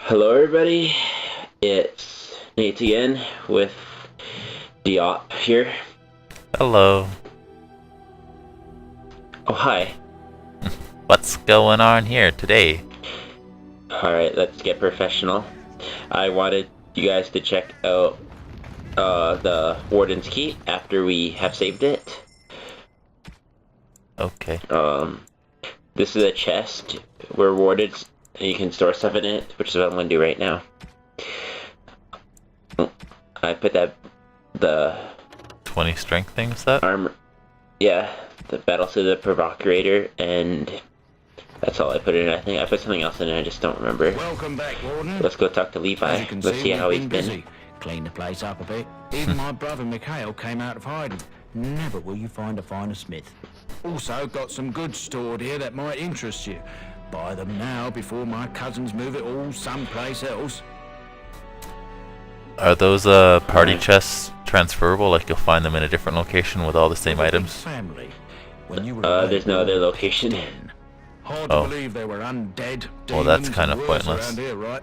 Hello everybody, it's Nate again with dddiop here. Hello. Oh hi. What's going on here today? Alright, let's get professional. I wanted you guys to check out the Warden's Keep after we have saved it. Okay. This is a chest where warded and you can store stuff in it, which is what I'm going to do right now. I put the 20 strength things that? armor, yeah, the battle to the provocator, and that's all I put in. I think I put something else in it, I just don't remember. Welcome back, Warden. Let's go talk to Levi. Let's see how he's been. Clean the place up a bit. Even my brother Mikhail came out of hiding. Never will you find a finer smith. Also got some goods stored here that might interest you. Buy them now before my cousins move it all someplace else. Are those party chests transferable? Like you'll find them in a different location with all the same items? Family. When you were There's no other location. Hard to believe they were undead. Well, that's demons kind and of worse pointless. around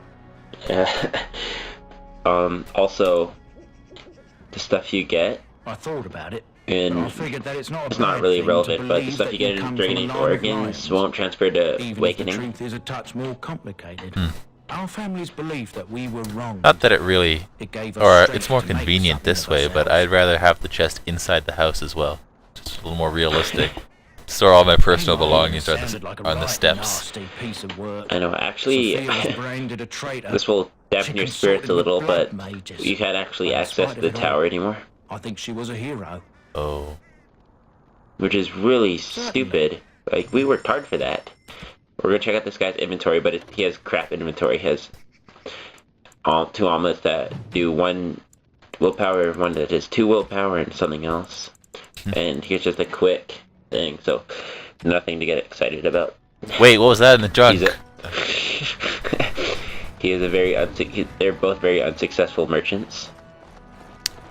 here, right? Also, the stuff you get I thought about it. in But I figured that it's not a it's not bad really thing to relevant, but the believe stuff that you get in come Dragon from Age a line of Origins lions. won't transfer to Even if the Awakening. truth is a touch more complicated. Our family's belief that we were wrong. Not that it really... It gave us Or strength it's more to make convenient something this of way, but ourselves. I'd rather have the chest inside the house as well. Just a little more realistic. Store all my personal Anyway, belongings it on sounded like a the right steps. nasty piece of work. I know, actually, Sophia's branded a traitor. this will dampen She your spirits a consorted with little, blood but mages. you can't actually But in access spite of the it all, tower anymore, I think she was a hero. Oh. which is really Certainly. stupid. Like, we worked hard for that. We're gonna check out this guy's inventory, but he has crap inventory. He has two omelets that do 1 willpower, one that is 2 willpower, and something else. And here's just a quick thing, so nothing to get excited about. Wait, what was that in the junk? He is a very they're both very unsuccessful merchants.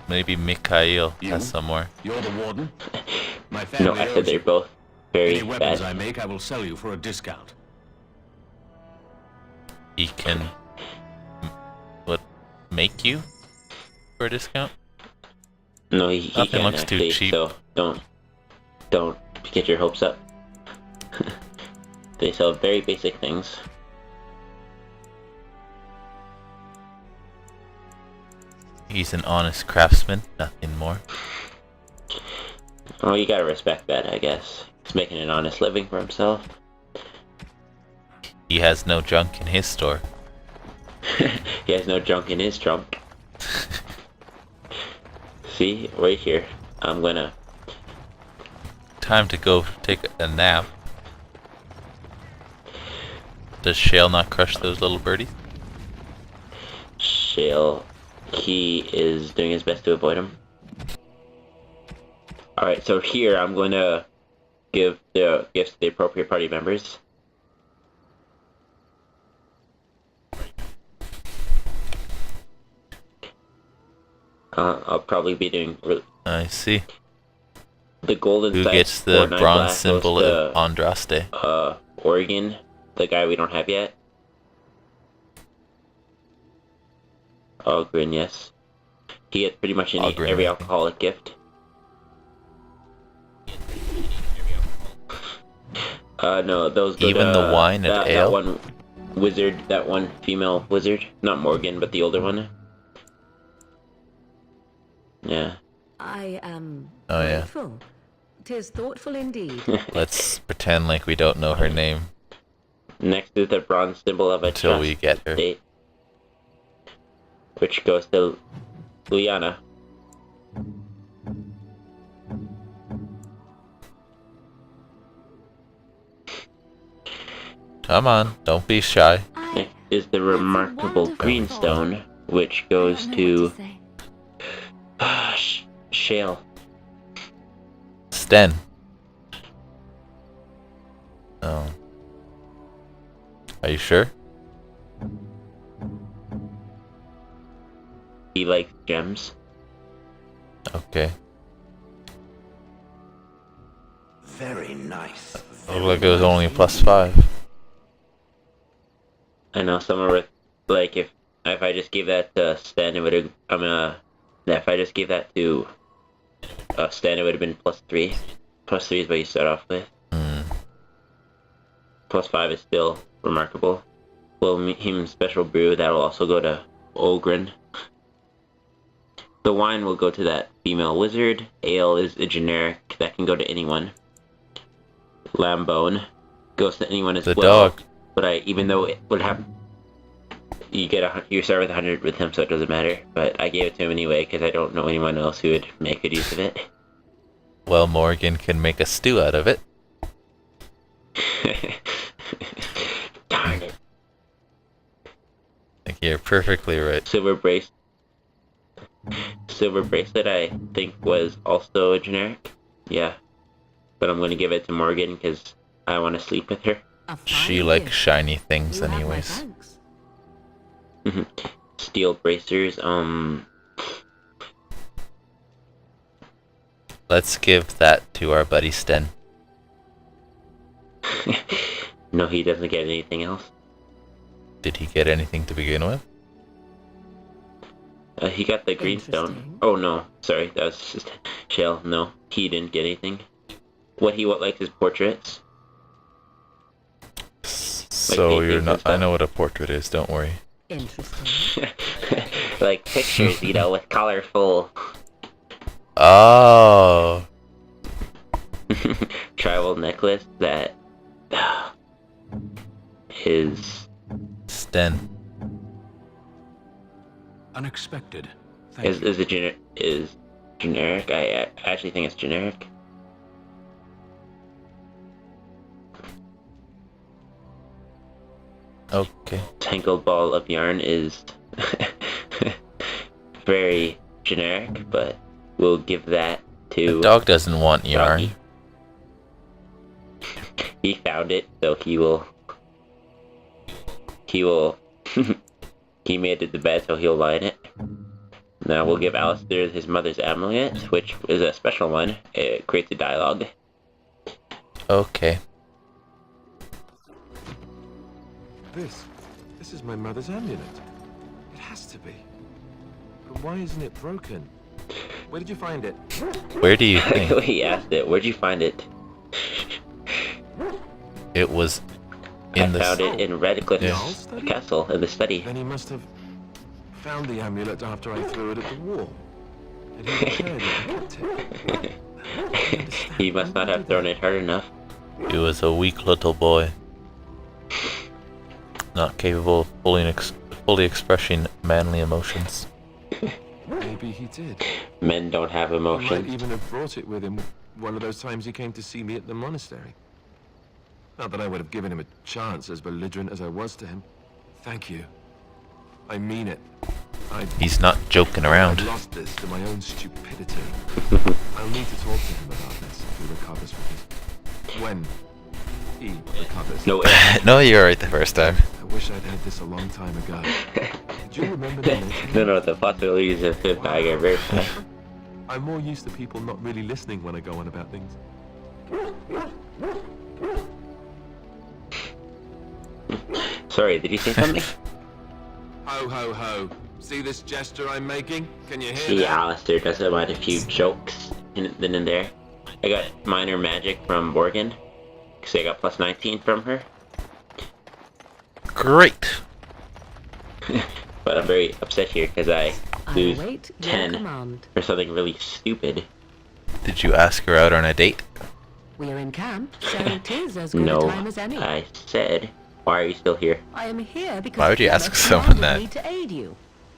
Maybe Mikhail You? has some more. You're the warden? My No, family I said owes they're you. both very Any weapons I bad. make, I will sell you for a discount. He can... What? Make you? For a discount? No, he Nothing can't looks too actually, cheap. so don't get your hopes up. They sell very basic things. He's an honest craftsman, nothing more. Oh, you gotta respect that, I guess. He's making an honest living for himself. He has no junk in his store. He has no junk in his trunk. See, right here. I'm gonna... Time to go take a nap. Does Shale not crush those little birdies? Shale. He is doing his best to avoid him. Alright, so here I'm going to give the gifts to the appropriate party members. I'll probably be doing I see. the golden Who sight gets the Fortnite bronze Black symbol goes of to, Andraste? Oregon, the guy we don't have yet. Ogren, yes. He gets pretty much Ogren, every I think. alcoholic gift. No, those go Even to, the wine and that ale? one wizard, that one female wizard. Not Morgan, but the older one. Yeah. I am Oh, yeah. grateful. 'Tis thoughtful indeed. Let's pretend like we don't know her name Next is the bronze symbol of a until trust we get her. state, which goes to Liana. Come on, don't be shy. Next is the remarkable wonderful greenstone, which goes to Shale. Sten. Oh. Are you sure? He likes gems. Okay. Very nice. Looked like it was only +5. I know some are with like if I just gave that to Sten, it would have. If I just gave that to Sten, it would have been +3. +3 is what you start off with. +5 is still remarkable. Well, him special brew, that'll also go to Olgren. The wine will go to that female wizard. Ale is a generic that can go to anyone. Lambone goes to anyone as well. The dog. But even though it would have, you start with 100 with him, so it doesn't matter. But I gave it to him anyway because I don't know anyone else who would make good use of it. Well, Morgan can make a stew out of it. Darn it. I think you're perfectly right. Silver bracelet, I think was also a generic. Yeah, but I'm gonna give it to Morgan because I want to sleep with her. She likes shiny things, anyways. Steel bracers. Let's give that to our buddy Sten. No, he doesn't get anything else. Did he get anything to begin with? He got the greenstone. Oh no, sorry, that was just shell. No, he didn't get anything. What likes is portraits. So you're not. I know what a portrait is. Don't worry. Interesting. Like pictures, with colorful. Oh. Tribal necklace that is Sten. Unexpected. is generic. I actually think it's generic. Okay. Tangled ball of yarn is very generic, but we'll give that to The dog doesn't want yarn. Doggy. He found it, so he will. He made it the bed, so he'll lie in it. Now we'll give Alistair his mother's amulet, which is a special one. It creates a dialogue. Okay. This is my mother's amulet. It has to be. But why isn't it broken? Where did you find it? Where do you think He asked it. Where'd you find it? it was? In I found it in Redcliffe Yes. Castle in the study. Then he must have found the amulet after I threw it at the wall. And he repaired it and kept it. He must not have thrown it hard enough. He was a weak little boy, not capable of fully expressing manly emotions. Maybe he did. Men don't have He might emotions. even have brought it with him one of those times he came to see me at the monastery. Not that I would have given him a chance, as belligerent as I was to him. Thank you. I mean it. He's not joking around. I lost this to my own stupidity. I'll need to talk to him about this if he recovers from it. When he recovers. No, No, you were right the first time. I wish I'd had this a long time ago. Did you remember the name? no, the possibilities of his bag are very high. I'm more used to people not really listening when I go on about things. Sorry, did you say something? Ho, ho, ho. See this gesture I'm making? Can you hear See, that? Alistair does have a few jokes in there. I got minor magic from Morgan, because I got +19 from her. Great. But I'm very upset here because I lose await your 10 command. for something really stupid. Did you ask her out on a date? We're in camp, so 'tis as good No, a time as any. I said, why are you still here? I am here because Why would you Flemeth ask someone commanded that? me to aid you.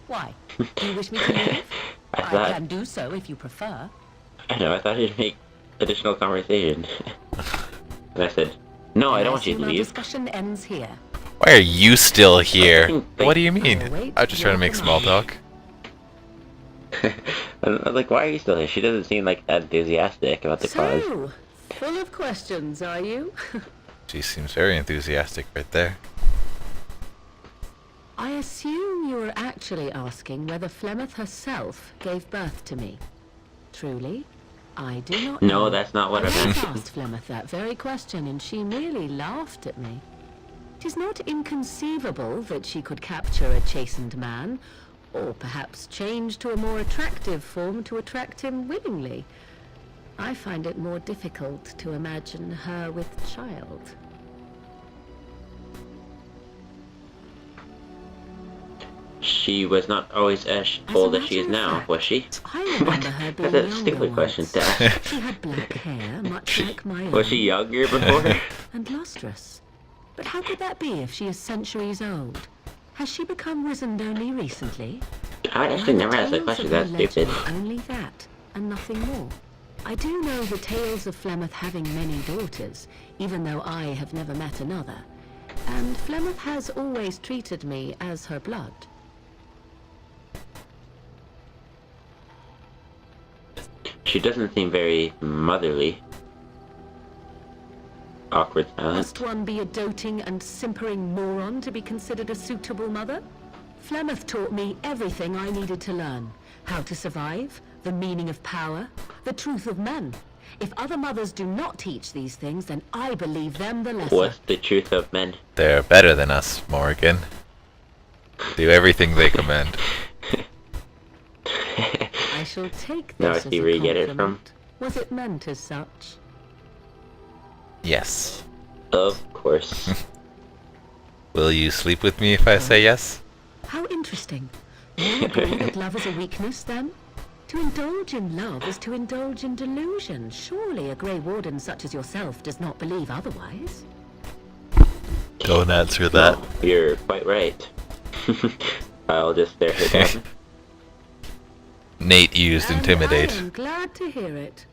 Why? Do you wish me to leave? I I thought, can do so if you prefer. I know, I thought it'd make additional conversation. And I said, no, I don't want you to Our leave. discussion ends here. Why are you still here? think- What do you mean? I'll wait I'm just trying to make your small command. talk. I'm like, why are you still here? She doesn't seem like that enthusiastic about the cause. So, full of questions, are you? She seems very enthusiastic right there. I assume you were actually asking whether Flemeth herself gave birth to me. Truly, I do not know. No, that's not what I I meant. asked Flemeth that very question, and she merely laughed at me. It is not inconceivable that she could capture a chastened man, or perhaps change to a more attractive form to attract him willingly. I find it more difficult to imagine her with child. She was not always as old as she is now, was she? I remember her being That's a younger stupid question once. to ask. She had black hair, much like my own. Was she younger before? And lustrous. But how could that be if she is centuries old? Has she become wizened only recently? I actually never asked that question. That's stupid. Only that, and nothing more. I do know the tales of Flemeth having many daughters, even though I have never met another. And Flemeth has always treated me as her blood. She doesn't seem very motherly. Awkward silence. Must one be a doting and simpering moron to be considered a suitable mother? Flemeth taught me everything I needed to learn. How to survive, the meaning of power, the truth of men. If other mothers do not teach these things, then I believe them the lesser. What's the truth of men? They're better than us, Morgan. Do everything they command. I shall take Now I this as see a where you get it from. compliment. Was it meant as such? Yes. Of course. Will you sleep with me if I say yes? How interesting. You agree that love is a weakness, then? To indulge in love is to indulge in delusion. Surely a Grey Warden such as yourself does not believe otherwise. Don't answer that. No, you're quite right. I'll just stare her down. Nate used And intimidate. I am glad to hear it.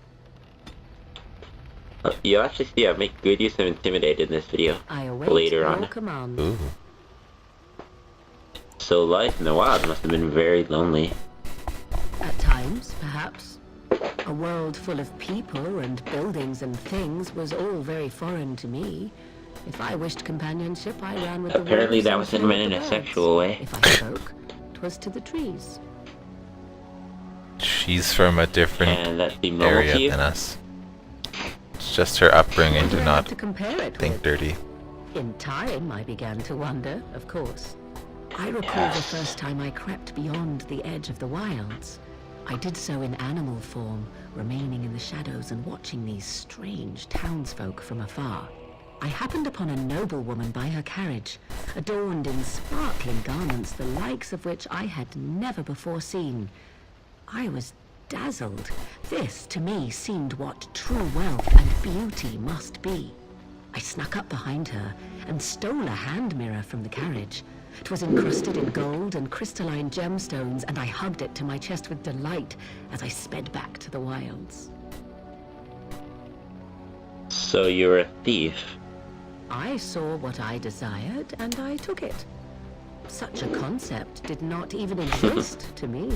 You'll actually see I make good use of intimidate in this video I await later your on. command. Ooh. So life in the wild must have been very lonely. At times, perhaps. A world full of people and buildings and things was all very foreign to me. If I wished companionship, I ran with the Apparently wolves that and wasn't flew meant with in the a birds. sexual way. If I spoke, 'twas to the trees. She's from a different And that seemed normal to area you? than us. It's just her upbringing What to did I have not to compare it think with? dirty. In time, I began to wonder, of course. I recall the Yes. first time I crept beyond the edge of the wilds. I did so in animal form, remaining in the shadows and watching these strange townsfolk from afar. I happened upon a noblewoman by her carriage, adorned in sparkling garments, the likes of which I had never before seen. I was dazzled. This, to me, seemed what true wealth and beauty must be. I snuck up behind her and stole a hand mirror from the carriage. It was encrusted in gold and crystalline gemstones, and I hugged it to my chest with delight as I sped back to the wilds. So you're a thief. I saw what I desired, and I took it. Such a concept did not even exist to me.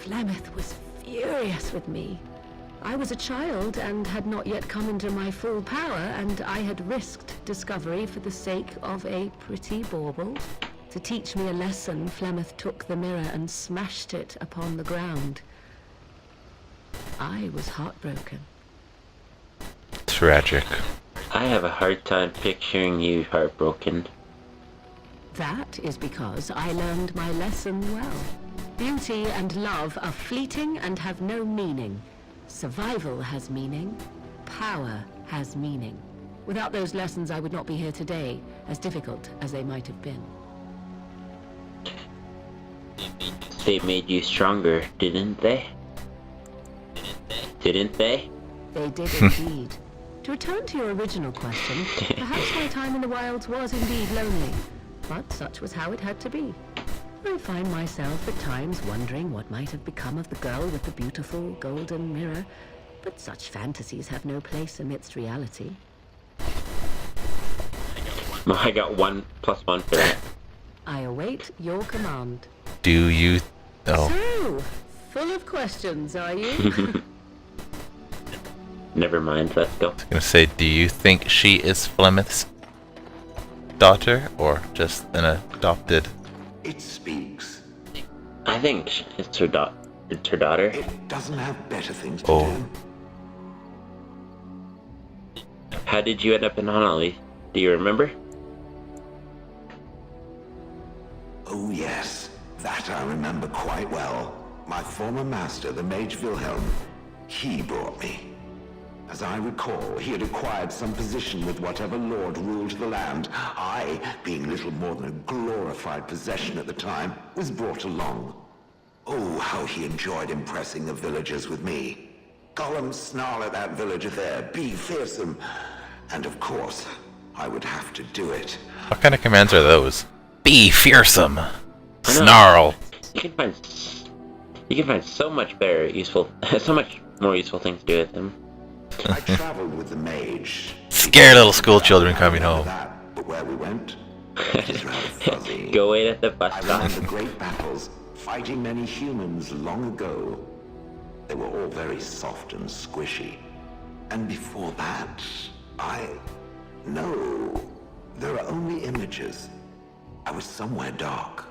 Flemeth was furious with me. I was a child and had not yet come into my full power, and I had risked discovery for the sake of a pretty bauble. To teach me a lesson, Flemeth took the mirror and smashed it upon the ground. I was heartbroken. Tragic. I have a hard time picturing you heartbroken. That is because I learned my lesson well. Beauty and love are fleeting and have no meaning. Survival has meaning. Power has meaning. Without those lessons, I would not be here today, as difficult as they might have been. They made you stronger, didn't they? Didn't they? They did indeed. To return to your original question, perhaps my time in the wilds was indeed lonely, but such was how it had to be. I find myself at times wondering what might have become of the girl with the beautiful golden mirror, but such fantasies have no place amidst reality. Well, I got 1+1 for that. I await your command. Do you... Oh. So, full of questions, are you? Never mind, let's go. I was gonna say, do you think she is Flemeth's daughter, or just an adopted? It speaks. I think it's her daughter. It doesn't have better things to Oh. do. How did you end up in Honnleath? Do you remember? Oh yes, that I remember quite well. My former master, the Mage Wilhelm, he brought me. As I recall, he had acquired some position with whatever lord ruled the land. I, being little more than a glorified possession at the time, was brought along. Oh, how he enjoyed impressing the villagers with me. Gollum snarl at that villager there, be fearsome. And of course, I would have to do it. What kind of commands are those? Be fearsome. I know. Snarl. You can find so much better, useful, so much more useful things to do with them. I traveled with the mage. Scare little school children coming home. That, but where we went, it is rather fuzzy. Go wait at the bus I stop. remember great battles, fighting many humans long ago. They were all very soft and squishy. And before that, No, there are only images. I was somewhere dark.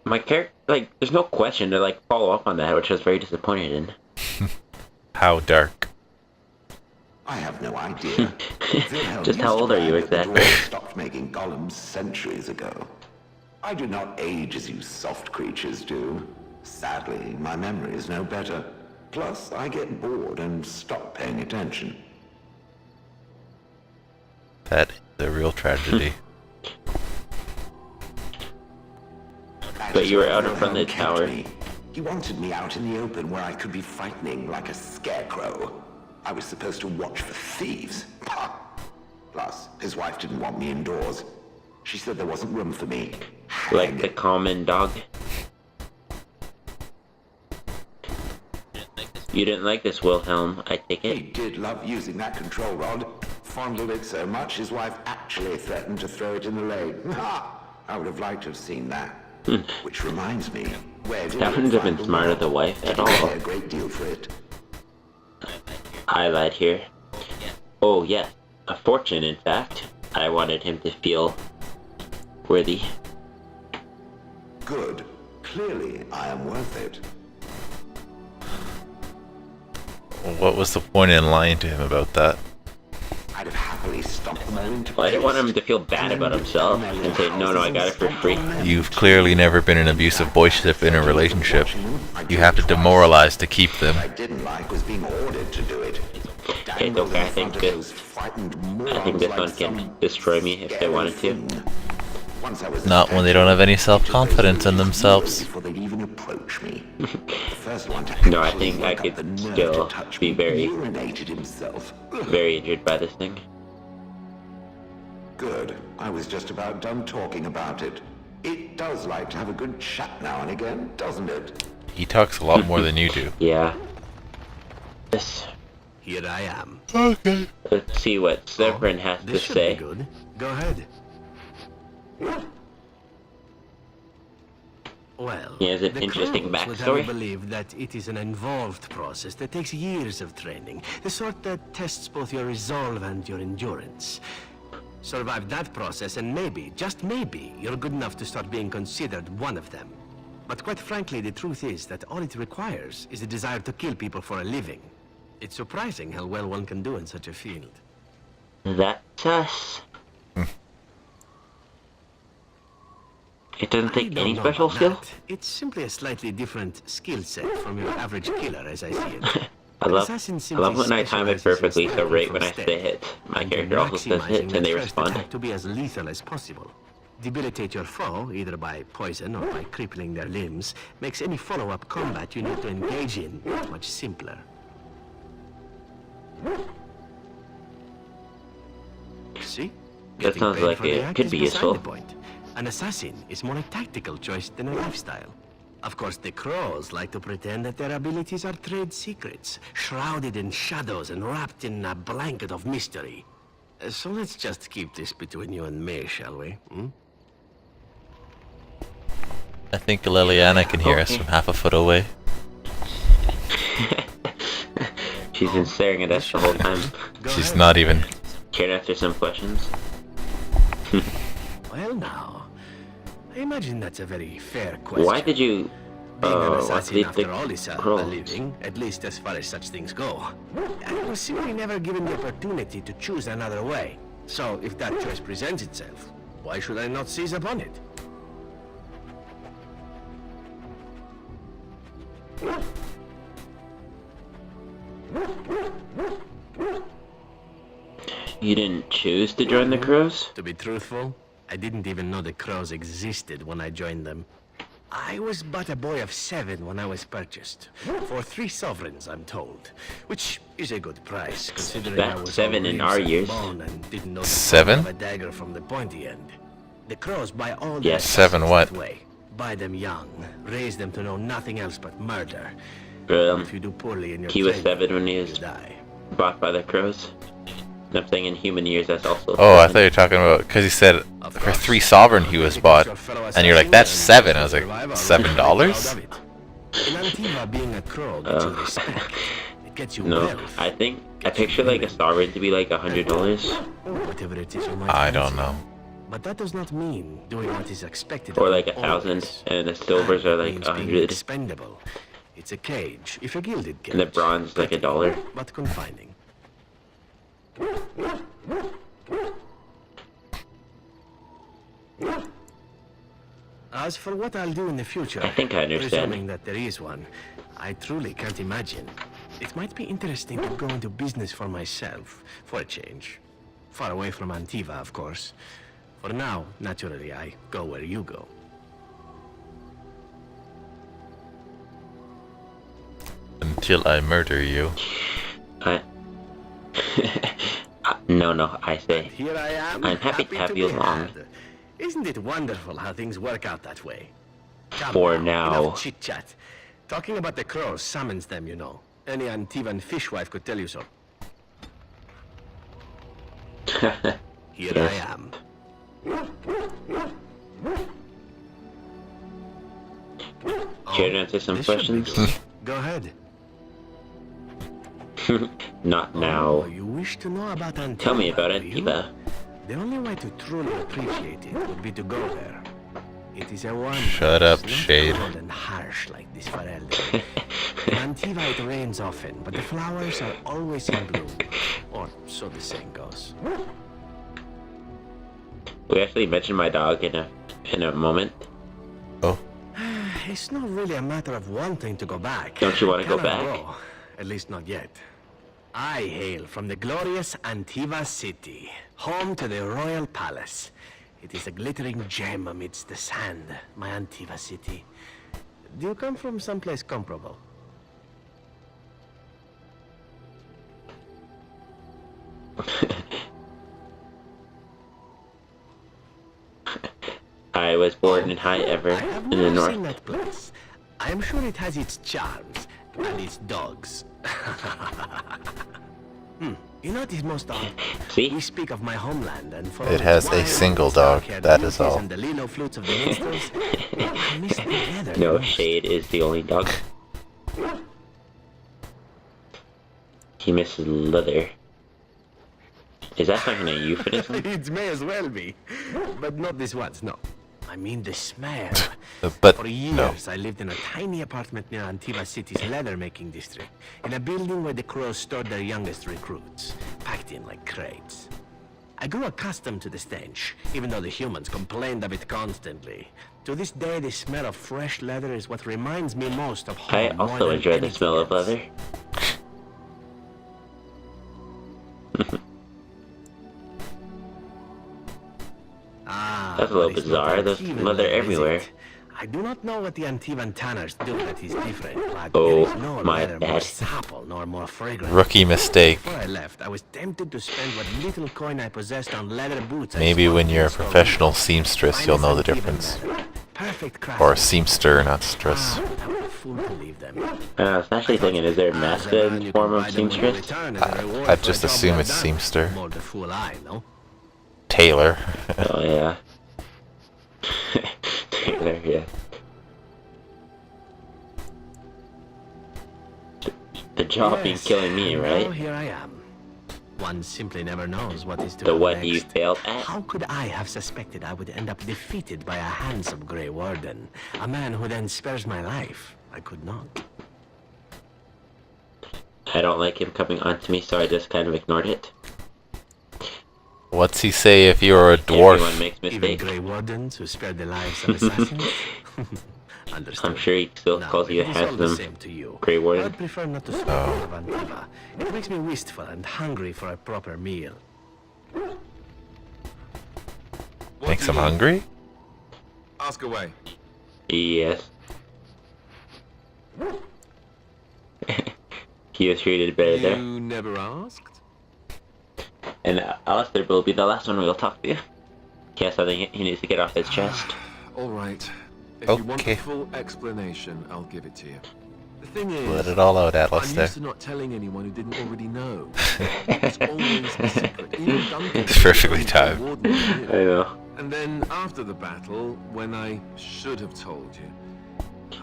My character, like, there's no question to, like, follow up on that, which I was very disappointed in. How dark? I have no idea. Just how old are you exactly? Stopped making golems centuries ago. I do not age as you soft creatures do. Sadly, my memory is no better. Plus, I get bored and stop paying attention. That is a real tragedy. But you were out in front of the tower. He wanted me out in the open where I could be frightening like a scarecrow. I was supposed to watch for thieves. Plus, his wife didn't want me indoors. She said there wasn't room for me. Like the common dog. You didn't like this, Wilhelm, I take He it? did love using that control rod. Fondled it so much, his wife actually threatened to throw it in the lake. I would have liked to have seen that. Which reminds me, where did That wouldn't have been smart of the wife at all. pay a great deal for it? Highlight here. Oh, yes. A fortune, in fact. I wanted him to feel worthy. Good. Clearly, I am worth it. What was the point in lying to him about that? I'd have happily stomped them all into Well, I didn't want place. him to feel bad about himself and say, no, I got it for free. You've clearly never been an abusive boyship in a relationship. You have to demoralize to keep them. What I didn't like was being ordered to do it. It's okay, I think this one can destroy me if they wanted to. Not when they don't have any self-confidence in themselves. Before they'd even approach me. The first one to No, I actually think I work up could the nerve still to touch be me very- urinated himself. Very injured by this thing. Good. I was just about done talking about it. It does like to have a good chat now and again, doesn't it? He talks a lot more than you do. Yeah. This. Here I am. Okay. Let's see what Severin has to This should say. be good. Go ahead. Well, He has an the interesting Crows would have you backstory. believe that it is an involved process that takes years of training, the sort that tests both your resolve and your endurance. Survive that process and maybe, just maybe, you're good enough to start being considered one of them. But quite frankly, the truth is that all it requires is a desire to kill people for a living. It's surprising how well one can do in such a field. That's us. It doesn't I take don't any know special about skill? that. It's simply a slightly different skill set from your average killer, as I see it. I love when I time it perfectly, so right when I say hit, my character also says hit and they respond. To be as lethal as possible. Debilitate your foe, either by poison or by crippling their limbs, makes any follow-up combat you need to engage in much simpler. See? That Getting sounds paid like for the it act could is be beside useful. the point. An assassin is more a tactical choice than a lifestyle. Of course, the Crows like to pretend that their abilities are trade secrets, shrouded in shadows and wrapped in a blanket of mystery. So let's just keep this between you and me, shall we? Hmm? I think Liliana can hear us Okay. from half a foot away. She's been staring at us the whole time. Go She's ahead. not even... Care to answer some questions? Well, now, I imagine that's a very fair question. Why did you Being an want assassin, to leave after the all, is a Crows? living, at least as far as such things go. I was simply never given the opportunity to choose another way. So, if that choice presents itself, Why should I not seize upon it? You didn't choose to join the Crows? To be truthful, I didn't even know the Crows existed when I joined them. I was but a boy of 7 when I was purchased. For 3 sovereigns, I'm told. Which is a good price, considering That's I was 7 all in our ribs and years. bone and didn't know the 7? point of a dagger from the pointy end. The Crows buy all Yes. their 7 customers what? that way. Buy them young, raise them to know nothing else but murder. If you do poorly in your He was training, 7 when he you was die. bought by the Crows. And I'm saying in human years, that's also Oh, I 7. thought you were talking about, because he said for 3 sovereign he was bought, and you're like, that's 7. I was like, $7? In Antigua, being a crow gets you respect. It gets you No, wealth. I picture like a sovereign to be like $100. Whatever it is you might I don't fancy. know. But that does not mean doing what is expected Or of like you 1,000, always. and the silvers are It like means being 100, expendable. It's a cage, if a gilded cage. and the bronze like $1. But confining. As for what I'll do in the future, I think I understand. presuming that there is one, I truly can't imagine. It might be interesting to go into business for myself, for a change. Far away from Antiva, of course. For now, naturally, I go where you go. Until I murder you. I... no, I say. Here I am, I'm happy to have be you along. had. Isn't it wonderful how things work out that way? Come For now. enough chit-chat. Talking about the crows summons them, you know. Any Antivan fishwife could tell you so. Here Yes. I am. Care to answer some This should be questions? good. Go ahead. Not Oh, now. you wish to know about Antiva? Tell me about do it, you? Eva. The only way to truly appreciate it would be to go there. It is a wonder. Shut up, It's not Shade. cold and harsh like this Farelda. In Antiva it rains often, but the flowers are always in bloom. Or so the saying goes. We actually mentioned my dog in a moment. Oh, It's not really a matter of wanting to go back. Don't you wanna I go cannot back? go. At least not yet. I hail from the glorious Antiva city, home to the royal palace. It is a glittering gem amidst the sand, my Antiva city. Do you come from someplace comparable? I was born in High Ever I have in the never north. seen that place. I am sure it has its charms and its dogs. You know what is most odd? See? We speak of my homeland and for It has a single dog, that is all. And the lilo flutes of the minstrels, I miss the leather No, most. Shade is the only dog. He misses leather. Is that some kind of euphemism? It may as well be, but not this once. No, I mean the smell. but For no. years, I lived in a tiny apartment near Antiva City's leather-making district, in a building where the crows stored their youngest recruits, packed in like crates. I grew accustomed to the stench, even though the humans complained of it constantly. To this day, the smell of fresh leather is what reminds me most of home. I more also than enjoy the anything smell of else. leather. Ah, That's a little but it's not bizarre. There's Antivan leather leather, is everywhere. it? I do not know what the Antivan tanners do that is different, but Oh, there is no my leather more bad. supple nor more fragrant. Rookie mistake. Before I left, I was tempted to spend what little coin I possessed on leather boots. I Maybe swung when you're a from professional seamstress, you'll know the Finest Antivan difference. leather. Perfect Or craftsmanship. seamster, not stress. I was a fool to leave them. I was actually thinking, is there a masculine form of seamstress? I'd just assume it's seamster. More the fool I, no? Tailor. Oh yeah. Taylor, yeah. The job being Yes, killing me, and right? Now here I am. One simply never knows what is to The come what next. you failed at? How could I have suspected I would end up defeated by a handsome Grey Warden? A man who then spares my life? I could not. I don't like him coming on to me, so I just kind of ignored it. What's he say if you're a dwarf? Everyone makes Even mistakes. Grey Wardens who spared the lives of assassins? Understood. I'm sure he still Now, calls you a if it is all the handsome same to you, Grey Warden. I'd prefer not to speak of Antiva. It makes me wistful and hungry for a proper meal. What Makes do him you- hungry? Ask away. Yes. He was treated better there. You never asked? And Alistair will be the last one we'll talk to. He has something he needs to get off his chest. All right. If you want Okay. the full explanation, I'll give it to you. The thing is, Let it all out, I'm Alistair. used to not telling anyone who didn't already know. It's always a secret. Even Duncan It's perfectly the timed. warden knew. I know. And then after the battle, when I should have told you,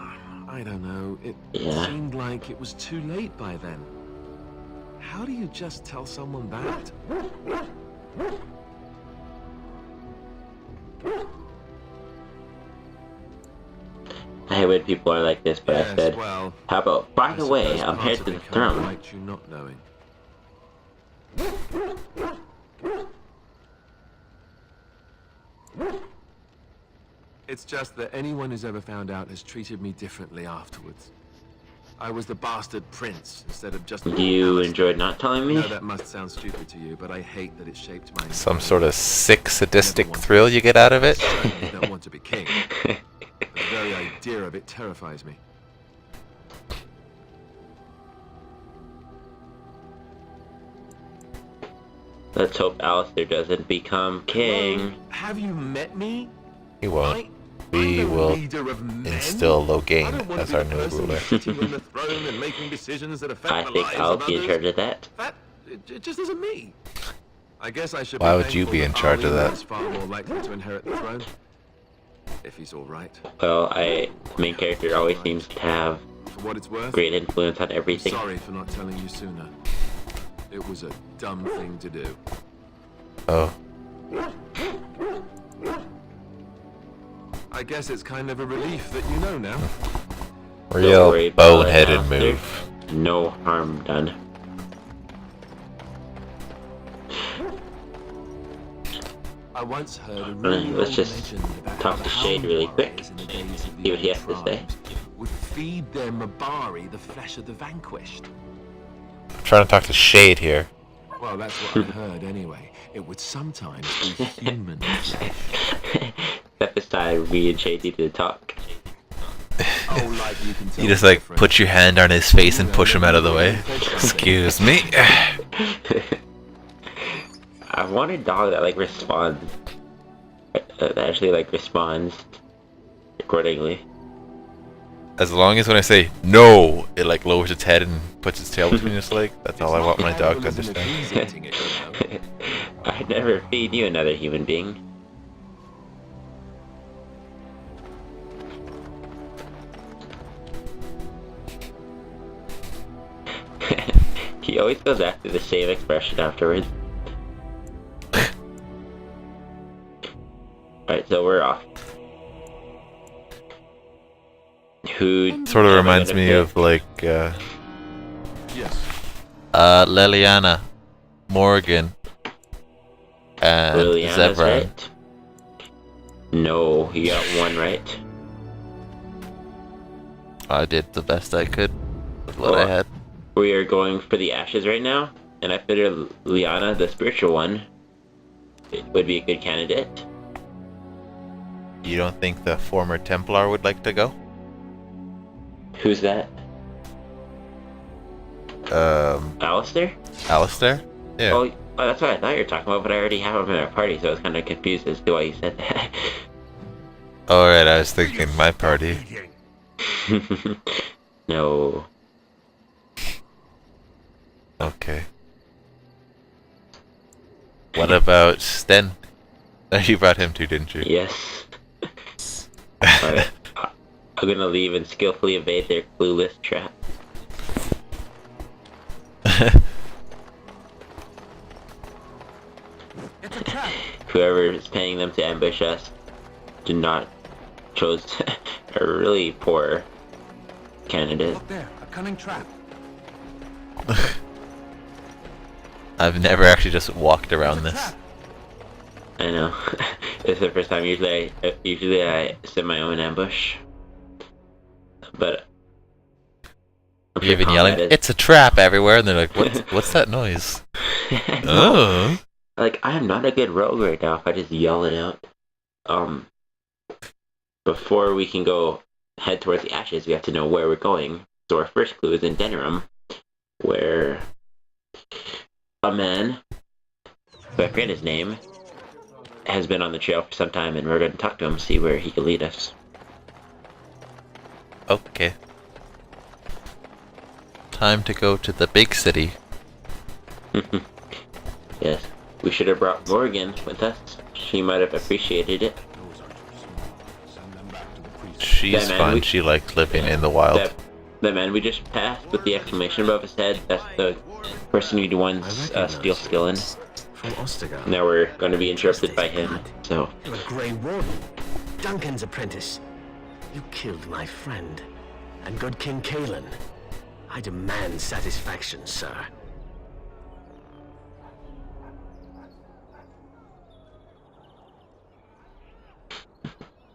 I don't know, it Yeah. seemed like it was too late by then. How do you just tell someone that? I hate when people are like this, but I Yes, said, well, how about, by I the way, suppose I'm part heir of to me the kinda throne. liked you not knowing. It's just that anyone who's ever found out has treated me differently afterwards. I was the bastard prince instead of just... Do you enjoy not telling I me? know that must sound stupid to you, but I hate that it shaped my... Some sort of sick, sadistic thrill you get out of it? certainly don't want to be king. The very idea of it terrifies me. Let's hope Alistair doesn't become king. Hello? Have you met me? He won't. I'm We the will leader of men. instill I Logain don't want as to be our the new person ruler. sitting on the throne and making decisions that affect I the think lives I'll of be in others. charge of that. That it just isn't me. I guess I should. Why be would you thankful be in that charge of Arlene that? is far more likely to inherit the throne, if he's all right. Well, main character always seems to have For what it's worth, great influence on I'm everything. sorry for not telling you sooner. It was a dumb thing to do. Oh, I guess it's kind of a relief that you know now. Don't real worry about it, boneheaded Alistair. move. No harm done. I once heard a really Let's old just legend about talk how to the Shade Hound really warriors quick. in the days of the See what he old has to say. tribes would feed their Mabari the flesh of the vanquished. I'm trying to talk to Shade here. Well, that's what I heard anyway. It would sometimes be human flesh. Except this time, me and Shade need to talk. Oh, like you can tell You just the like difference. put your hand on his face and push him out of the way. Excuse me. I want a dog that like responds. That actually like responds accordingly. As long as when I say no, it like lowers its head and puts its tail between its legs. That's all I want my dog to Cannibalism if understand. he's eating it, you know. I'd never feed you another human being. He always goes after the same expression afterwards. Alright, so we're off. Who Sort of am I reminds gonna me pick? of like Yes. Leliana, Morgan, and Liliana's Zebra. right? No, he got one right. I did the best I could with what I Well, had. We are going for the ashes right now, and I figure Liana, the spiritual one, it would be a good candidate. You don't think the former Templar would like to go? Who's that? Alistair? Alistair? Yeah. Oh, that's what I thought you were talking about, but I already have him in our party, so I was kind of confused as to why you said that. Alright, I was thinking my party. No. Okay. What about Sten? You brought him too, didn't you? Yes. Alright. I'm gonna leave and skillfully evade their clueless trap. It's a trap. Whoever is paying them to ambush us did not chose a really poor candidate. Look there, a cunning trap. I've never actually just walked around It's a this. trap. I know. It's the first time. Usually I set my own ambush. But I'm You're sure even yelling, combat "It's a trap!" everywhere, and they're like, "What's that noise?" No. Oh. Like, I am not a good rogue right now if I just yell it out. Before we can go head towards the ashes, we have to know where we're going. So our first clue is in Denerim, where a man, who I forget his name, has been on the trail for some time, and we're going to talk to him, see where he can lead us. Okay. Time to go to the big city. Yes, we should have brought Morgan with us. She might have appreciated it. She's man, fine. She liked living in the wild. The man we just passed with the exclamation above his head, that's the person who won steel skill in. From Ostergard. Now we're going to be interrupted by him, so... You're a Grey Warden. Duncan's apprentice. You killed my friend. And good King Kalen. I demand satisfaction, sir.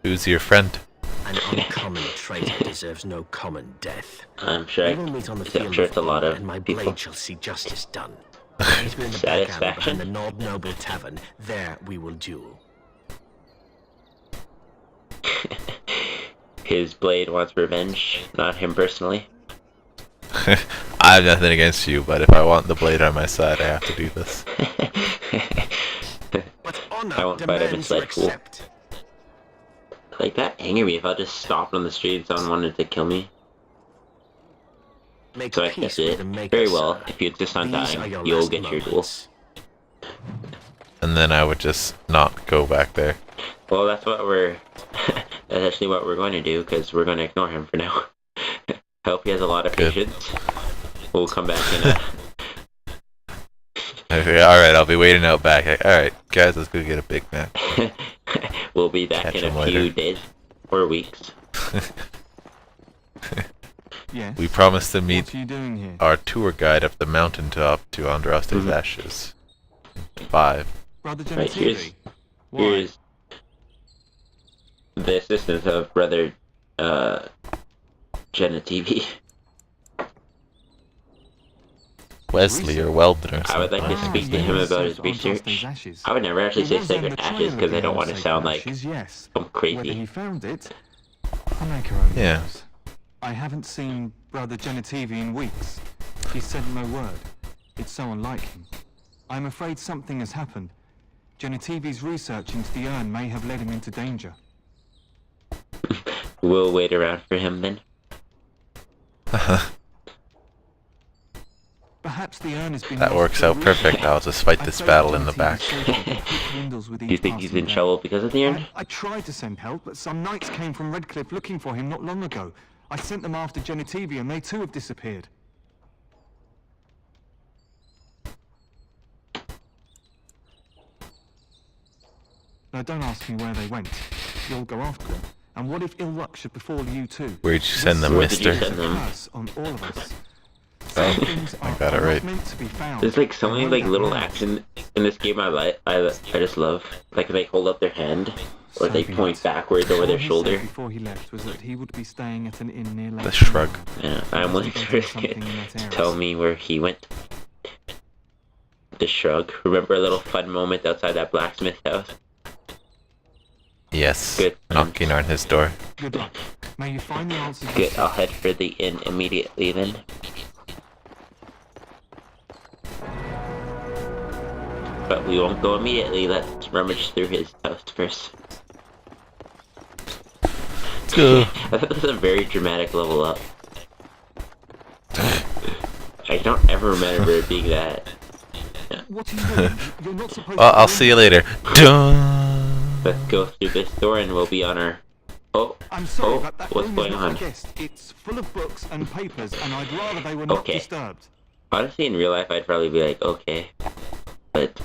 Who's your friend? An uncommon traitor deserves no common death. I'm sure, We will meet on the field it's a lot of and my people. blade shall see justice done. Meet me in the back alley Satisfaction? behind the Knob Noble Tavern. There we will duel. His blade wants revenge, not him personally. I have nothing against you, but if I want the blade on my side, I have to do this. But I honor won't fight him, it's demands you like, cool. accept. Like, that angered me if I just stopped on the street and someone wanted to kill me. Make So I peace accepted with it. the Maker, Very well, sir. if you insist on These are dying, your you'll last get your duel. moments. And then I would just not go back there. Well, that's what we're... that's actually what we're going to do, because we're going to ignore him for now. Hope he has a lot of Good. patience. We'll come back and... Okay, alright, I'll be waiting out back. Alright, guys, let's go get a Big Mac. we'll be back Catch in a him few later. days or weeks. Yes. We promised to What meet are you doing here? our tour guide up the mountaintop to Andraste's ashes. 5. Brother Right, Genetivi? Why? here's the assistant of Brother, Genetivi. Wesley or Weldon or I would like something. to speak to him about his research. I would never actually say sacred ashes because I don't want to sound like yes. I'm Whether crazy. he found it, I make her own Yeah. rules. I haven't seen Brother Genetivi in weeks. He said no word. It's so unlike him. I'm afraid something has happened. Genetivi's research into the urn may have led him into danger. We'll wait around for him then. Perhaps the urn has been That lost works for a out reason. perfect. I'll just fight I this pray battle that in the Genetivi's back. safety dwindles with Do you each think he's passing in day. trouble because of the urn? I tried to send help, but some knights came from Redcliffe looking for him not long ago. I sent them after Genetivi, and they too have disappeared. Now, don't ask me where they went. You'll go after them. And what if ill luck should befall you too? Where'd you send them, Where did you mister? send them? Curse on all of us. Oh, Some things I are got it not right. meant to be found. There's like so They many won't like have little names. action in this game I just love. Like they hold up their hand or So they be point it. backwards over All their he said shoulder. before he left was that he would be staying at an inn near Lake The shrug. Yeah, I'm willing to risk it. Tell me where he went. The shrug. Remember a little fun moment outside that blacksmith house? Yes. Good. Knocking on his door. Good luck. May you find the answers. Good, I'll head for the inn immediately then. But we won't go immediately, let's rummage through his house first. Go. I thought this was a very dramatic level up. I don't ever remember it being that. What are you doing? You're not supposed Well, to. I'll see you later. Dun. Let's go through this door and we'll be on our... Oh, I'm sorry, oh, but that what's room going is not on? a guest. It's full of books and papers, and I'd rather they were not Okay. disturbed. Honestly, in real life, I'd probably be like, okay. But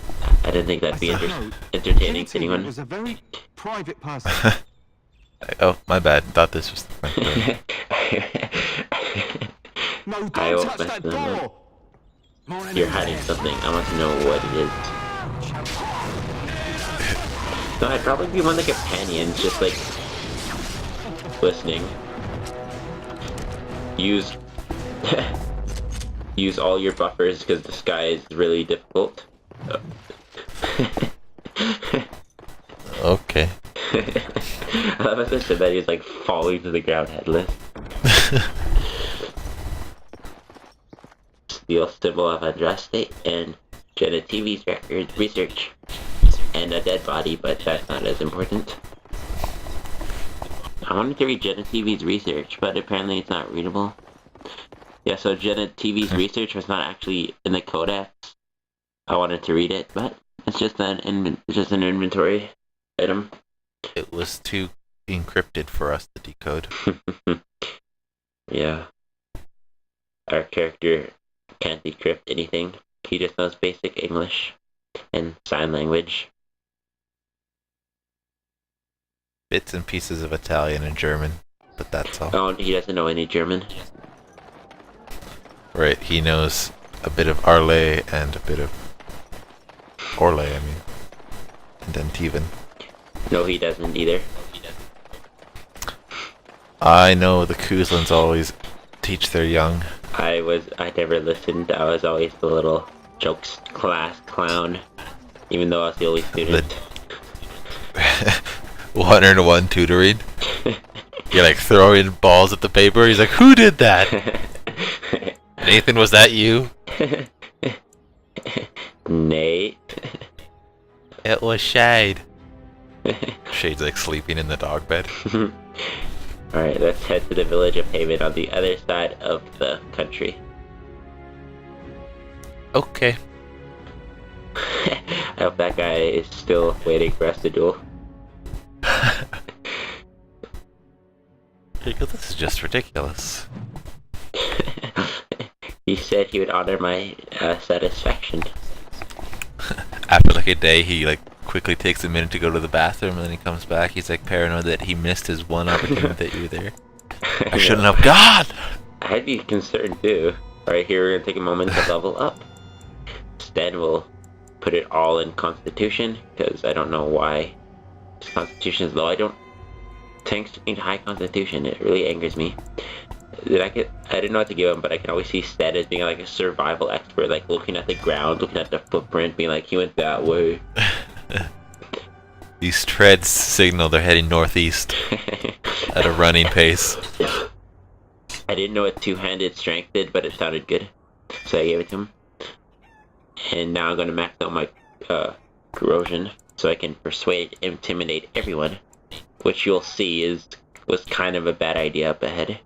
I didn't think that'd be I said no. entertaining to Genetivi anyone. was a very private person. Oh, my bad. Thought this was the front door. No, I don't won't touch mess that with them door. You're hiding something. I want to know what it is. No, I'd probably be one of the companions, just like listening. Use use all your buffers because the sky is really difficult. Okay. I love as I said that he's like falling to the ground headless. Steel symbol of Andraste and Jenna TV's record research. And a dead body, but that's not as important. I wanted to read Jenna TV's research, but apparently it's not readable. Yeah, so Jenna TV's research was not actually in the codex. I wanted to read it, but it's just an inventory item. It was too encrypted for us to decode. Yeah. Our character can't decrypt anything. He just knows basic English and sign language. Bits and pieces of Italian and German, but that's all. Oh, he doesn't know any German. Right, he knows a bit of Arle and a bit of Orle, I mean. And then Teven. No, he doesn't either. I know the Kuzlins always teach their young. I never listened. I was always the little jokes class clown, even though I was the only student. 101 tutoring. You're like throwing balls at the paper. He's like, who did that? Nathan, was that you? Nate. It was Shade. Shade's like sleeping in the dog bed. Alright, let's head to the village of Haven on the other side of the country. Okay. I hope that guy is still waiting for us to duel. This is just ridiculous. He said he would honor my satisfaction. After like a day, he like quickly takes a minute to go to the bathroom, and then he comes back. He's like paranoid that he missed his one opportunity that you were there. I shouldn't have. God! I'd be concerned too. Alright, here we're gonna take a moment to level up. Then we'll put it all in Constitution, because I don't know why this Constitution is low. I don't tanks need high Constitution. It really angers me. I didn't know what to give him, but I can always see Stead as being like a survival expert, like looking at the ground, looking at the footprint, being like, he went that way. These treads signal they're heading northeast at a running pace. I didn't know what two-handed strength did, but it sounded good, so I gave it to him. And now I'm going to max out my corrosion, so I can persuade, intimidate everyone, which you'll see was kind of a bad idea up ahead.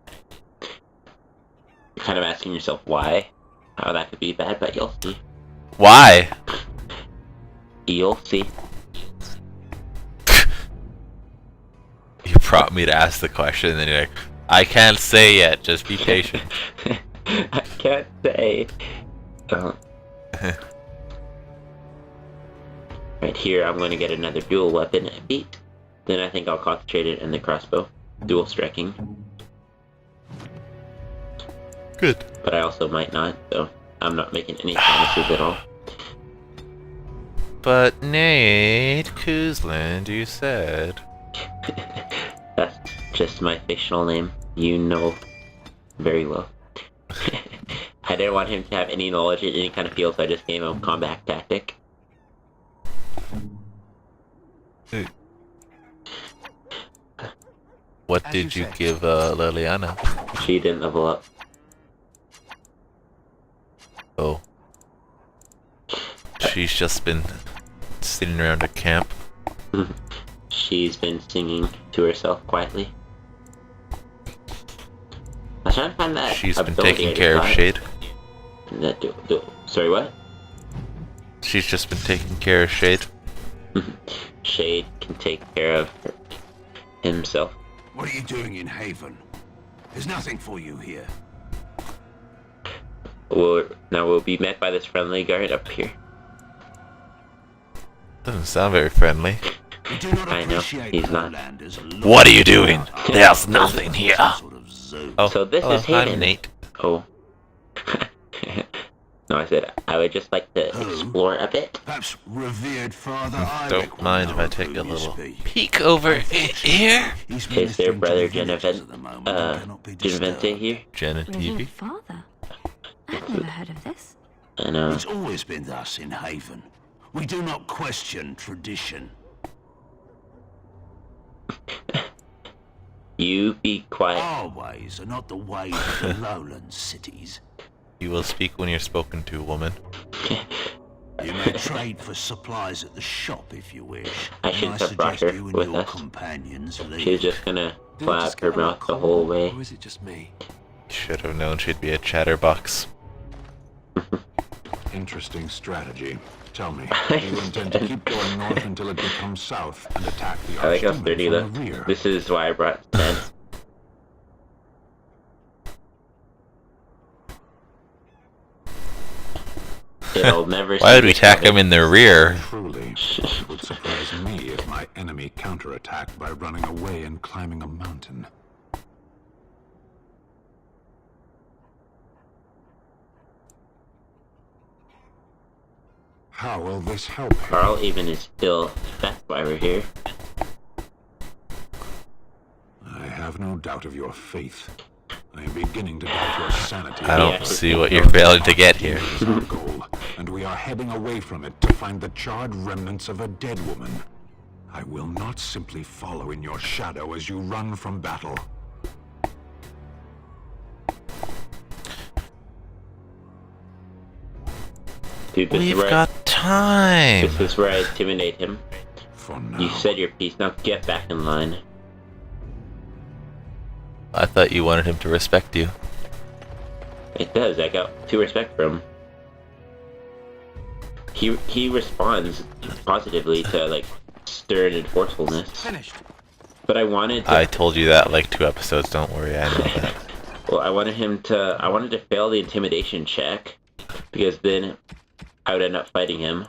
You're kind of asking yourself why, how that could be bad, but you'll see. Why? You'll see. You prompt me to ask the question, and then you're like, I can't say yet, just be patient. I can't say. Right here, I'm going to get another dual weapon beat. Then I think I'll concentrate it in the crossbow. Dual striking. Good. But I also might not, so I'm not making any promises at all. But Nate Kuzland, you said. That's just my fictional name. You know very well. I didn't want him to have any knowledge in any kind of field, so I just gave him combat tactic. What did you give Liliana? She didn't level up. Oh. She's just been sitting around a camp. She's been singing to herself quietly. I was trying to find that. She's been taking care of Shade. That sorry, what? She's just been taking care of Shade. Shade can take care of himself. What are you doing in Haven? There's nothing for you here. Now we'll be met by this friendly guard up here. Doesn't sound very friendly. We do not I know, appreciate he's not. What are you doing? There's nothing here. Oh, So this hello, is Haven. I'm Nate. Oh. No, I said I would just like to explore a bit. Perhaps revered father Don't mind if I take a little peek over here. Is their brother Genevente here? Jenna Revered TV. father? I've never heard of this. I know. It's always been thus in Haven. We do not question tradition. You be quiet. Our ways are not the ways of the lowland cities. You will speak when you're spoken to, woman. You may trade for supplies at the shop if you wish. I and shouldn't have brought suggest her you and with your us. companions leave. She's just gonna Did it flap just her get a lot mouth the whole colder, way. Or is it just me? Should have known she'd be a chatterbox. Interesting strategy. Tell me, do you intend to keep going north until it becomes south and attack the I like how Archduke sturdy from look. the rear? This is why I brought Stan. It'll never. Why would we attack him in the rear? Truly, it would surprise me if my enemy counterattacked by running away and climbing a mountain. How will this help him? Carl even is still. That's why we're here. I have no doubt of your faith. I am beginning to doubt your sanity. I don't see what you're failing to get here. Is our goal, and we are heading away from it to find the charred remnants of a dead woman. I will not simply follow in your shadow as you run from battle. Dude, this is We've where got time. this is where I intimidate him. For now. You said your piece. Now get back in line. I thought you wanted him to respect you. It does. I got too respect for him. He responds positively to like stern and forcefulness. Finished. But I wanted to. I told you that like 2 episodes. Don't worry, I know that. Well, I wanted him to. I wanted to fail the intimidation check because then I would end up fighting him,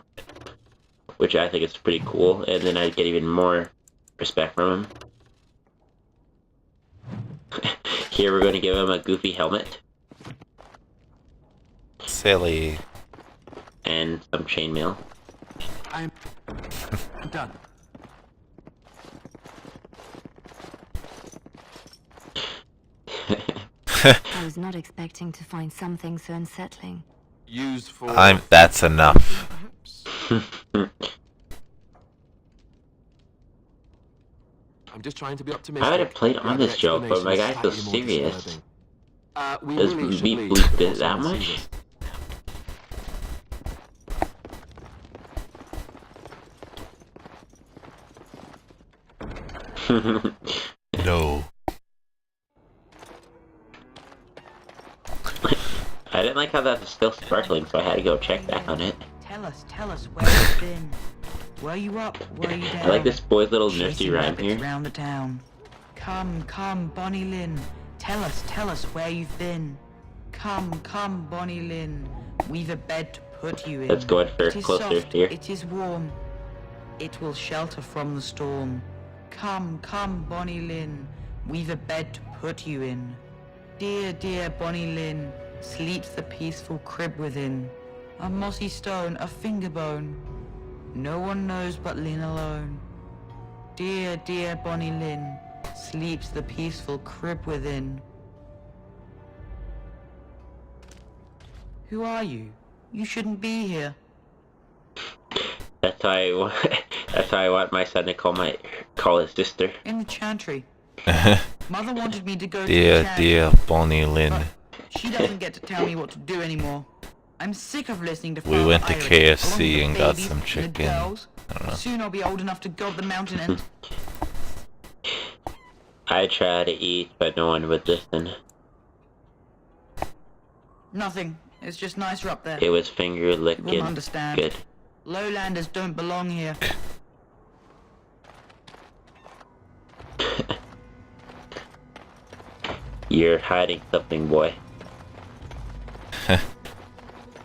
which I think is pretty cool, and then I'd get even more respect from him. Here we're going to give him a goofy helmet Silly. and some chainmail. I'm done. I was not expecting to find something so unsettling. Used for... That's enough. I'm just trying to be optimistic. I would have played on Your this joke, but my explanation guy's is so slightly more serious. disturbing. We Does really should beat leave bleep before it that someone much? sees No. I didn't like how that was still sparkling, so I had to go check back on it. Tell us where you've been. Were you up? Were you down? I like this boy's little nifty Chasing rhyme rabbits here. round the town. Come, Bonnie Lynn. Tell us where you've been. Come, Bonnie Lynn. We've a bed to put you in. Let's go in for It is closer soft, here. It is warm. It will shelter from the storm. Come, Bonnie Lynn. We've a bed to put you in. Dear Bonnie Lynn, sleeps the peaceful crib within. A mossy stone, a finger bone. No one knows but Lynn alone. Dear Bonnie Lynn, sleeps the peaceful crib within. Who are you? You shouldn't be here. That's how I want my son to call his sister. In the chantry. Mother wanted me to go to the chantry. Dear Bonnie Lynn. But she doesn't get to tell me what to do anymore. I'm sick of listening to We Father went to Irish, KFC along with and the got babies some and the chicken. girls. I don't know. Soon I'll be old enough to go up the mountain and... I try to eat, but no one would listen. Nothing. It's just nicer up there. It was finger You won't licking understand. good. Lowlanders don't belong here. You're hiding something, boy.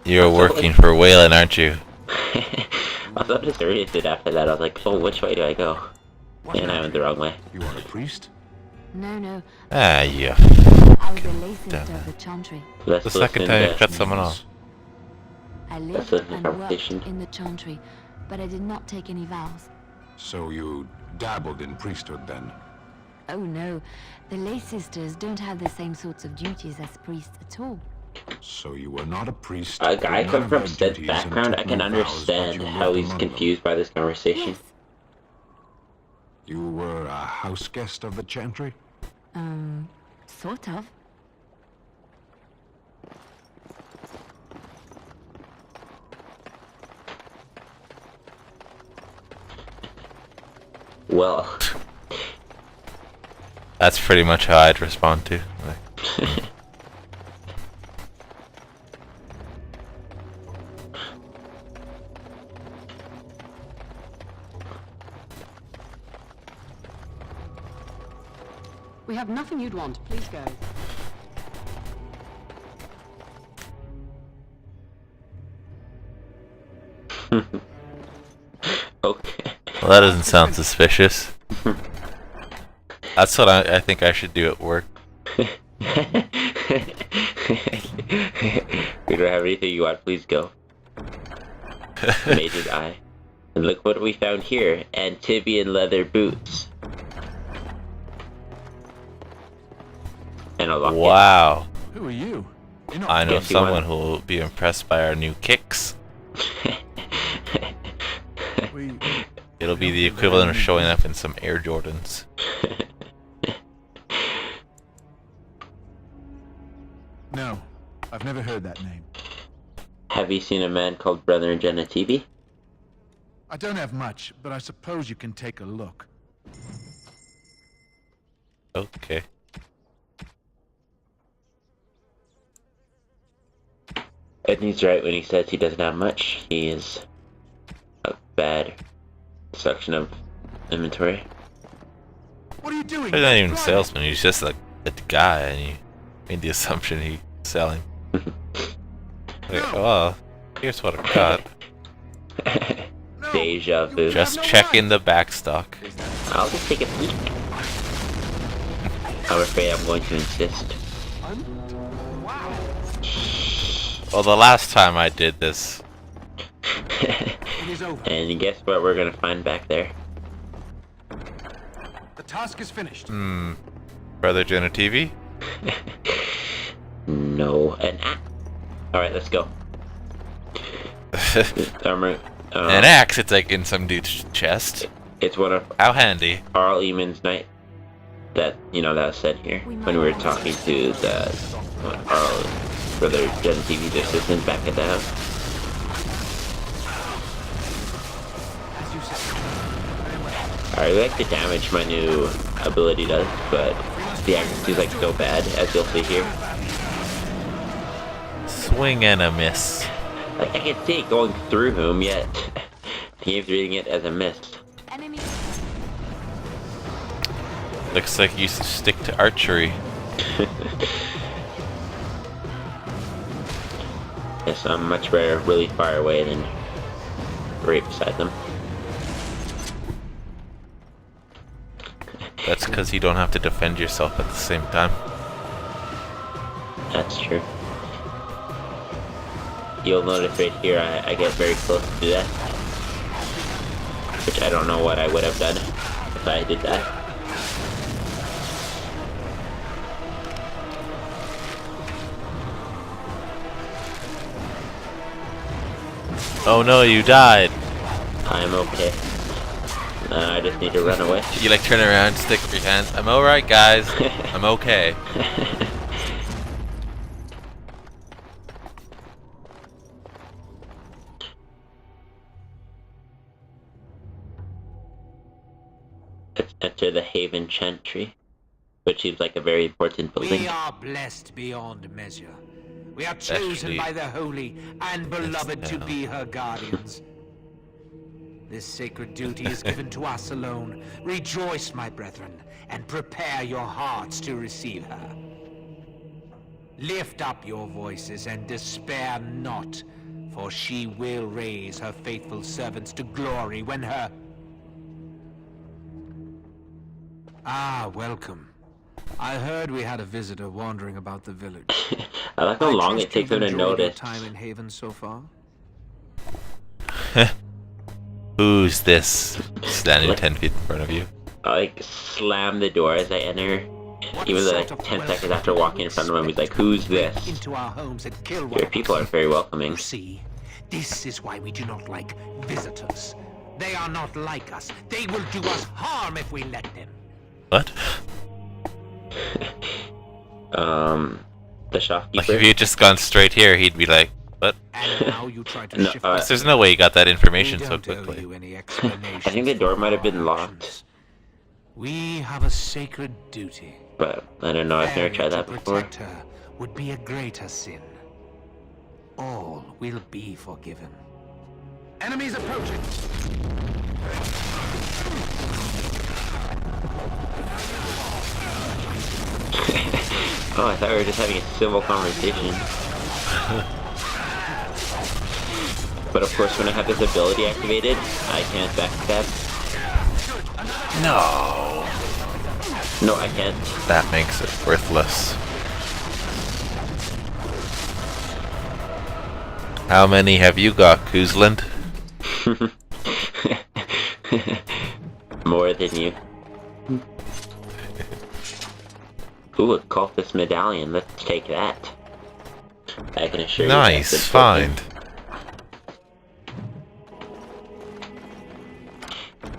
You're working for Waylon, aren't you? I was so disoriented after that. I was like, oh, which way do I go? And I went the wrong way. You are a priest? No. Ah, yeah. I was a lay sister of the chantry. Let's The second listen time you to- cut someone off. I That's lived a and competition. worked in the chantry, but I did not take any vows. So you dabbled in priesthood then? Oh no, the lay sisters don't have the same sorts of duties as priests at all. So you were not a priest. A guy did none come of from their Stead's duties, and background, took I can no vows, but understand you how lived he's among them. confused by this conversation. Yes. You were a house guest of the chantry? Sort of. Well, That's pretty much how I'd respond to. Like, We have nothing you'd want. Please go. okay. well, that doesn't sound suspicious. That's what I think I should do at work. We don't have anything you want, please go. Mage's eye. And look what we found here. Antibian leather boots. And a locket. Wow. Who are you? You're not I know Guess you someone want- who will be impressed by our new kicks. we... It'll be the equivalent of showing up in some Air Jordans. No, I've never heard that name. Have you seen a man called Brother Genetivi? I don't have much, but I suppose you can take a look. Okay. Edney's right when he says he doesn't have much. He is a bad section of inventory. What are you doing? He's not even a salesman, he's just like a guy, and he made the assumption he's selling. Like, oh, here's what I've got. Deja vu. Just checking the back stock. I'll just take a peek. I'm afraid I'm going to insist. Well, the last time I did this, And guess what we're gonna find back there? The task is finished. Brother Genetivi? No. An axe. Alright, let's go. Armor. An axe, it's like in some dude's chest. It's one of How handy. Arl Eamon's knight. That, that was said here. When we were talking to the Arl, Brother Genetivi's assistant back at the house. I really like the damage my new ability does, but the accuracy is like so bad, as you'll see here. Swing and a miss. Like I can see it going through him, yet the game's reading it as a miss. Enemy. Looks like you used to stick to archery. Yes, I'm much better really far away than right beside them. That's because you don't have to defend yourself at the same time. That's true. You'll notice right here I get very close to that. Which I don't know what I would have done if I did that. Oh no, you died. I'm okay. I just need to run away. You like turn around, stick up your hands. I'm alright, guys. I'm okay. Let's enter the Haven Chantry, which seems like a very important building. We are blessed beyond measure. We are chosen Actually, by the holy and beloved to now. be her guardians. This sacred duty is given to us alone. Rejoice, my brethren, and prepare your hearts to receive her. Lift up your voices and despair not, for she will raise her faithful servants to glory when her... Ah, welcome. I heard we had a visitor wandering about the village. I like how long trust it takes you've them to enjoyed your notice. time in Haven so far? Who's this standing 10 feet in front of you? I like slam the door as I enter. Even like 10 seconds after walking in front of him, he's like, "Who's this?" Into our homes and kill Your people are very welcoming. You see, this is why we do not like visitors. They are not like us. They will do us harm if we let them. What? The shopkeeper. Like if you had just gone straight here, he'd be like, "What?" And now you try to No, shift There's no way you got that information We so don't owe quickly. you any I think the explanation door for might have our been locked, actions. We have a sacred duty. but I don't know. I've never tried that To before. protect her would be a greater sin. All will be forgiven. Enemies approaching. Oh, I thought we were just having a civil conversation. But of course, when I have this ability activated, I can't backstab. No. No, I can't. That makes it worthless. How many have you got, Koozland? More than you. Ooh, a cultist medallion. Let's take that. I can assure you. Nice that's a find.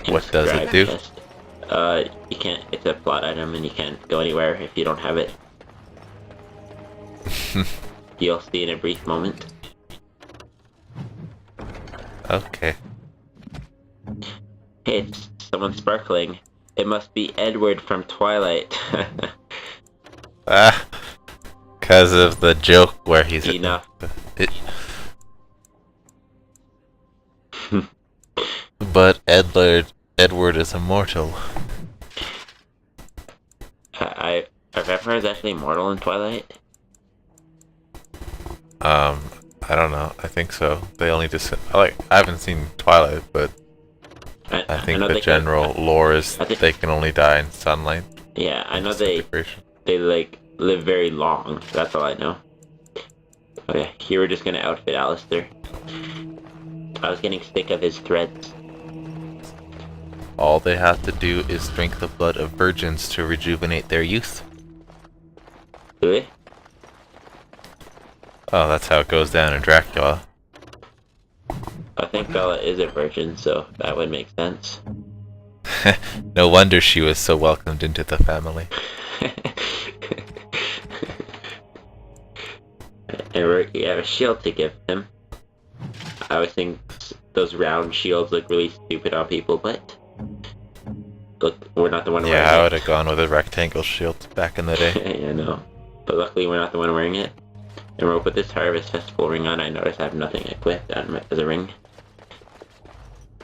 What does it do? Chest. You can't. It's a plot item, and you can't go anywhere if you don't have it. You'll see in a brief moment. Okay. Hey, it's someone sparkling. It must be Edward from Twilight. Ah, because of the joke where he's Enough. But Edward is immortal. Are vampires actually immortal in Twilight? I don't know. I think so. They only just I haven't seen Twilight, but I think know the they general lore is they can only die in sunlight. Yeah, I know they Disintegration. like live very long. That's all I know. Okay, here we're just gonna outfit Alistair. I was getting sick of his threads. All they have to do is drink the blood of virgins to rejuvenate their youth. Really? Oh, that's how it goes down in Dracula. I think Bella is a virgin, so that would make sense. No wonder she was so welcomed into the family. And we have a shield to give him. I always think those round shields look really stupid on people, but look, we're not the one wearing Yeah, I it. would have gone with a rectangle shield back in the day. I know. But luckily we're not the one wearing it. And we'll put this Harvest Festival ring on. I notice I have nothing equipped as a ring.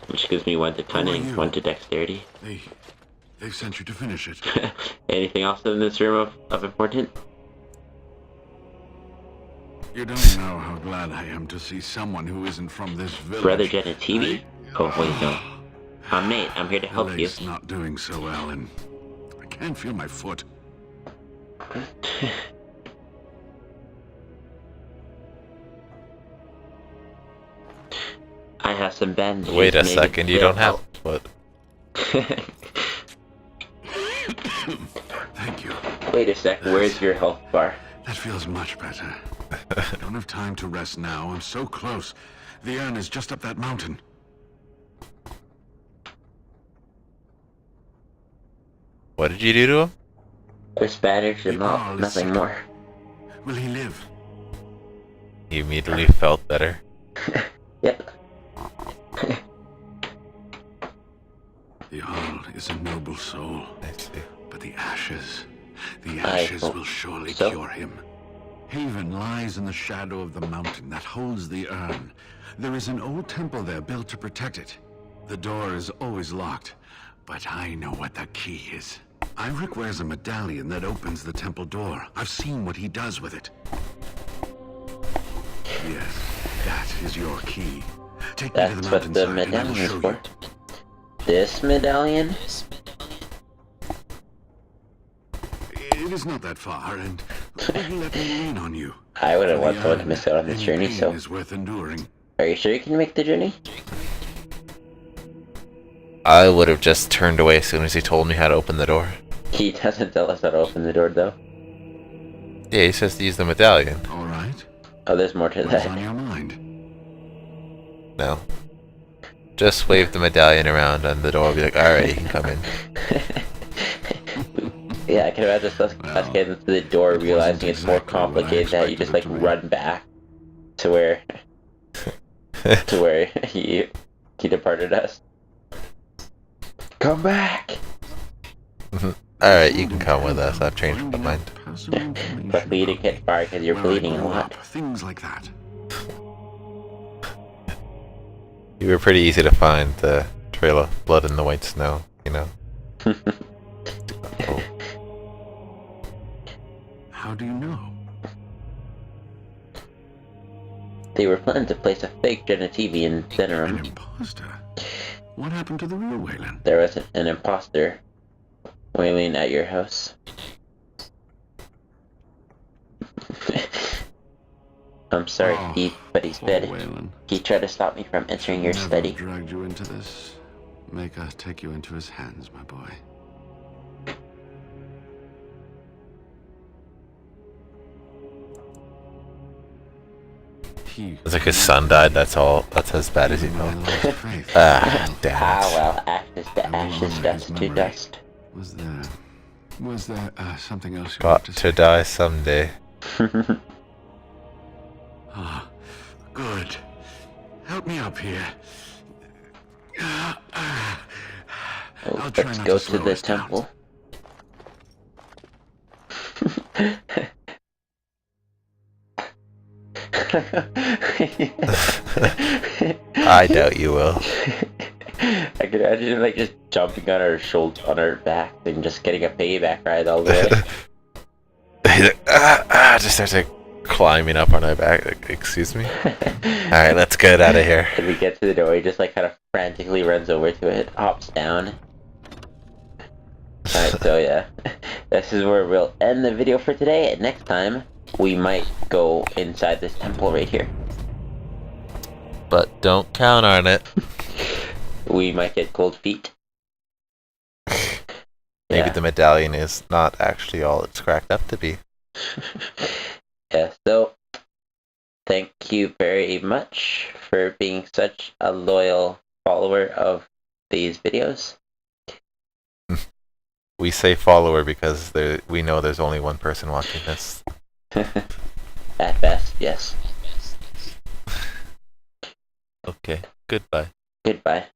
Which gives me 1 to cunning, 1 to dexterity. They've sent you to finish it. Anything else in this room of importance? You don't know how glad I am to see someone who isn't from this village. Brother Genetivi? Oh wait, no. I'm Nate. I'm here to help you. Leg's not doing so well, and I can't feel my foot. I have some bandages. Wait a maybe second, you they'll don't have help. what? Thank you. Wait a sec, where's your health bar? That feels much better. I don't have time to rest now. I'm so close. The urn is just up that mountain. What did you do to him? There's bandage and Oh, nothing listen. more. Will he live? He immediately felt better. Yep. The Jarl is a noble soul, I see. but the ashes I hope will surely so. cure him. Haven lies in the shadow of the mountain that holds the urn. There is an old temple there built to protect it. The door is always locked, but I know what the key is. Ivric wears a medallion that opens the temple door. I've seen what he does with it. Yes, that is your key. Take me to That's the what the mountainside and I will medallion is show for. you. This medallion? It is not that far, and will you let me lean on you? I wouldn't want The someone to urn, miss out on this any journey, pain so... is worth enduring. Are you sure you can make the journey? I would have just turned away as soon as he told me how to open the door. He doesn't tell us how to open the door, though. Yeah, he says to use the medallion. All right. Oh, there's more to What's that. on your mind? No. Just wave the medallion around and the door will be like, alright, you can come in. Yeah, I can imagine us getting to the door, realizing it's more exactly what I complicated that you just like expected it to be. run back to where he departed us. Come back! Alright, you can come with us. I've changed my mind. But you didn't get fired because you're Where I bleeding a grew lot. up, things like that. You were pretty easy to find, the trail of blood in the white snow, you know? Oh. How do you know? They were planning to place a fake Genetivi in An Zenerum. imposter? What happened to the real Wayland? There was an imposter wailing at your house. I'm sorry, Oh, but he's poor dead. Wayland. He tried to stop me from entering your Never study. dragged you into this. Maker take you into his hands, my boy. He It's like his son died, that's all. That's as bad as you know. faith. Ah, damn Ah, it. well, ashes to ashes, dust to dust. Was there something else you Got wanted to say? die someday. Ah, good. Help me up here. Oh, I'll try let's not go to to slow the us down. temple. I doubt you will. I could imagine him like just jumping on her shoulder, on her back, and just getting a payback ride all the way. He's like, just starts like climbing up on my back. Like, excuse me? Alright, let's get out of here. And we get to the door, he just like kind of frantically runs over to it, hops down. Alright, so yeah, this is where we'll end the video for today, and next time we might go inside this temple right here. But don't count on it. We might get cold feet. Maybe Yeah. the medallion is not actually all it's cracked up to be. Yeah, so thank you very much for being such a loyal follower of these videos. We say follower because we know there's only one person watching this. At best, yes. Okay, goodbye. Goodbye.